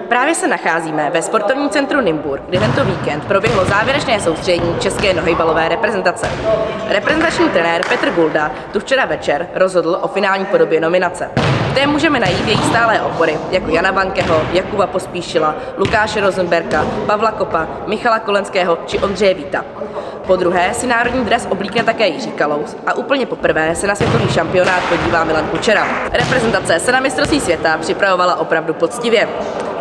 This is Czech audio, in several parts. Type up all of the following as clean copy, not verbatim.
Právě se nacházíme ve sportovním centru Nymburk, kde tento víkend proběhlo závěrečné soustředění české nohejbalové reprezentace. Reprezentační trenér Petr Gulda tu včera večer rozhodl o finální podobě nominace. V té můžeme najít její stálé opory, jako Jana Bankeho, Jakuba Pospíšila, Lukáše Rosenberka, Pavla Kopa, Michala Kolenského či Ondřeje Víta. Po druhé si národní dres oblíkne také Jiří Kalous a úplně poprvé se na světový šampionát podívá Milan Kučera. Reprezentace se na mistrovství světa připravovala opravdu poctivě.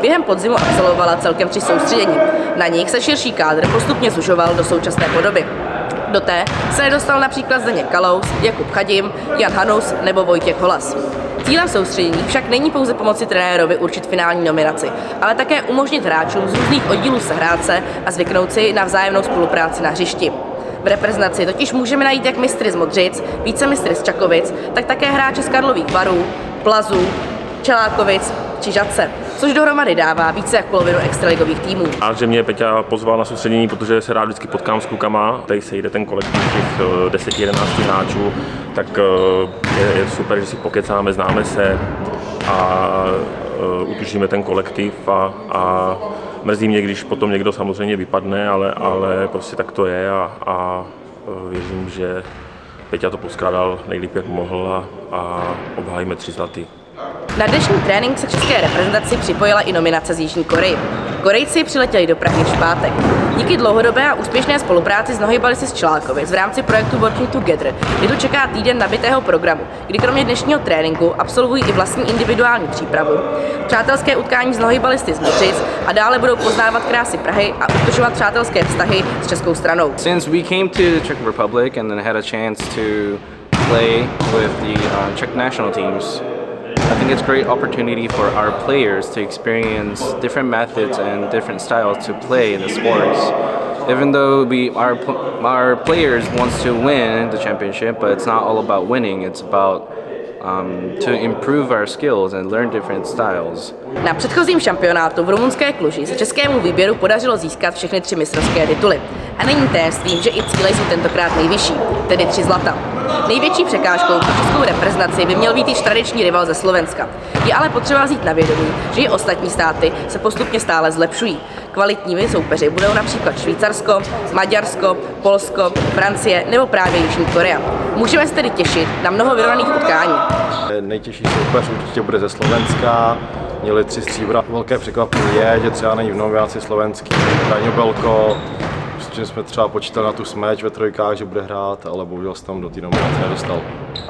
Během podzimu absolvovala celkem 3 soustředění. Na nich se širší kádr postupně zužoval do současné podoby. Do té se nedostal například Zdeněk Kalous, Jakub Chadim, Jan Hanus nebo Vojtěch Holas. Cílem soustředění však není pouze pomoci trenérovi určit finální nominaci, ale také umožnit hráčům z různých oddílů sehrát se a zvyknout si na vzájemnou spolupráci na hřišti. V reprezentaci totiž můžeme najít jak mistry z Modřic, vícemistry z Čakovic, tak také hráče z Karlových Varů, Plazů, Čelákovic či Žadce, což dohromady dává více jak polovinu extraligových týmů. A že mě Peťa pozval na soustředění, protože se rád vždycky potkám s klukama, tady se jde ten kolektiv těch 10-11 hráčů, tak je super, že si pokecáme, známe se a utužíme ten kolektiv a mrzí mě, když potom někdo samozřejmě vypadne, ale prostě tak to je a věřím, že Peťa to poskládal nejlíp, jak mohl a obhájíme 3 zlaty. Na dnešní trénink se české reprezentaci připojila i nominace z Jižní Koreji. Korejci přiletěli do Prahy v pátek. Díky dlouhodobé a úspěšné spolupráci s nohejbalisty z Čelákovic v rámci projektu Working Together je tu čeká týden nabitého programu, kdy kromě dnešního tréninku absolvují i vlastní individuální přípravu, přátelské utkání s nohejbalisty z Modřic a dále budou poznávat krásy Prahy a utužovat přátelské vztahy s českou stranou. Since we came to the Czech Republic and then had a chance to play with the Czech national teams, I think it's a great opportunity for our players to experience different methods and different styles to play in the sports. Even though our players wants to win the championship, but it's not all about winning. It's about to improve our skills and learn different styles. Na předchozím šampionátu v rumunské Kluži se českému výběru podařilo získat všechny 3 mistrovské tituly. A není tajemstvím, že i cíle jsou tentokrát nejvyšší, tedy 3 zlata. Největší překážkou pro českou reprezentaci by měl být již tradiční rival ze Slovenska. Je ale potřeba vzít na vědomí, že i ostatní státy se postupně stále zlepšují. Kvalitními soupeři budou například Švýcarsko, Maďarsko, Polsko, Francie nebo právě Jižní Korea. Můžeme se tedy těšit na mnoho vyrovnaných utkání. Nejtěžší soupeř určitě bude ze Slovenska. Měli 3 stříbra. Velké překvapení je, že třeba není v nominaci slovenský Daňo Belko, s čím jsme třeba počítali na tu smeč ve trojkách, že bude hrát, ale bohužel se tam do té nominace nedostal.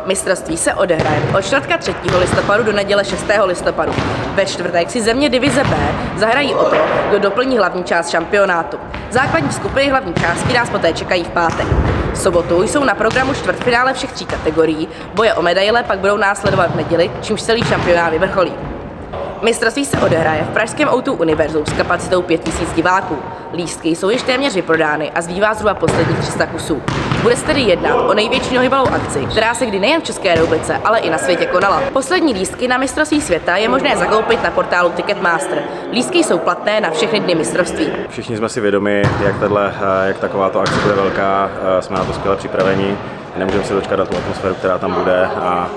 Mistrovství se odehraje od čtvrtka 3. listopadu do neděle 6. listopadu. Ve čtvrtek si země divize B zahrají o to, kdo doplní hlavní část šampionátu. Základní skupiny hlavní části nás poté čekají v pátek. V sobotu jsou na programu čtvrtfinále všech 3 kategorií, boje o medaile pak budou následovat v neděli, čímž celý šampionát vyvrcholí. Mistrovství se odehraje v pražském O2 Univerzu s kapacitou 5000 diváků. Lístky jsou již téměř vyprodány a zbývá zhruba posledních 300 kusů. Bude se tedy jednat o největší nohejbalovou akci, která se kdy nejen v České republice, ale i na světě konala. Poslední lístky na mistrovství světa je možné zakoupit na portálu Ticketmaster. Lístky jsou platné na všechny dny mistrovství. Všichni jsme si vědomi, jak takováto akce bude velká, jsme na to skvěle připraveni. Nemůžeme se dočkat na tu atmosféru, která tam bude a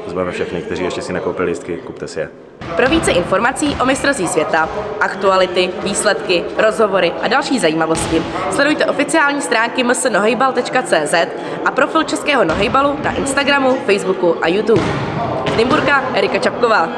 zveme všechny, kteří ještě si nekoupili lístky, kupte si je. Pro více informací o mistrovství světa, aktuality, výsledky, rozhovory a další zajímavosti sledujte oficiální stránky msnohejbal.cz a profil českého nohejbalu na Instagramu, Facebooku a YouTube. Z Nymburka Erika Čapková.